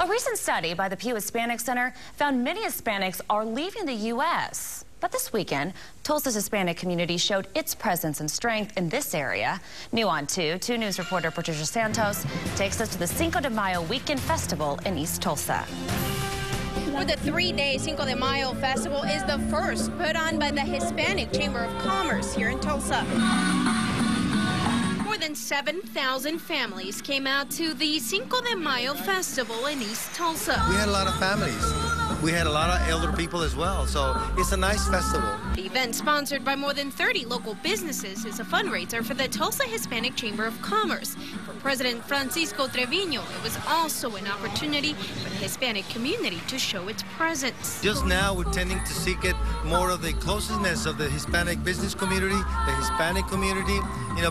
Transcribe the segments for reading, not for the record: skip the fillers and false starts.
A recent study by the Pew Hispanic Center found many Hispanics are leaving the U.S. But this weekend, Tulsa's Hispanic community showed its presence and strength in this area. New on 2 News reporter Patricia Santos takes us to the Cinco de Mayo Weekend Festival in East Tulsa. For the 3-day Cinco de Mayo festival is the first put on by the Hispanic Chamber of Commerce here in Tulsa. More than 7,000 families came out to the Cinco de Mayo festival in East Tulsa. We had a lot of families. We had a lot of elder people as well, so it's a nice festival. The event, sponsored by more than 30 local businesses, is a fundraiser for the Tulsa Hispanic Chamber of Commerce. For President Francisco Trevino, it was also an opportunity for the Hispanic community to show its presence. Just now, we're tending to seek it more of the closeness of the Hispanic business community, the Hispanic community,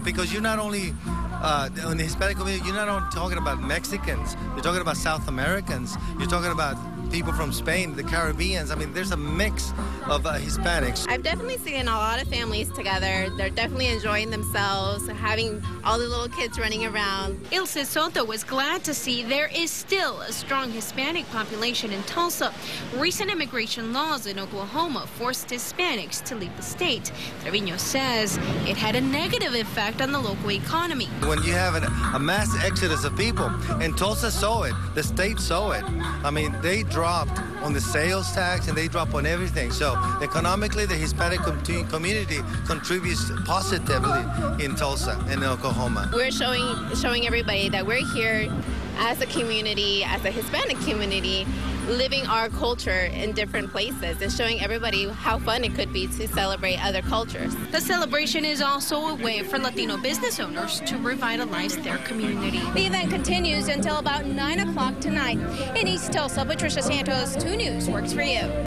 because you're not only in the Hispanic community, you're not only talking about Mexicans, you're talking about South Americans, you're talking about people from Spain, the Caribbeans. I mean, there's a mix of Hispanics. I've definitely seen a lot of families together. They're definitely enjoying themselves, having all the little kids running around. Ilse Soto was glad to see there is still a strong Hispanic population in Tulsa. Recent immigration laws in Oklahoma forced Hispanics to leave the state. Trevino says it had a negative effect on the local economy. When you have a mass exodus of people, and Tulsa saw it, the state saw it. I mean, they dropped on the sales tax and they drop on everything. So economically, the Hispanic community contributes positively in Tulsa and Oklahoma. We're showing everybody that we're here as a community, as a Hispanic community, living our culture in different places and showing everybody how fun it could be to celebrate other cultures. The celebration is also a way for Latino business owners to revitalize their community. The event continues until about 9 o'clock tonight. In East Tulsa, Patricia Santos, 2 News works for you.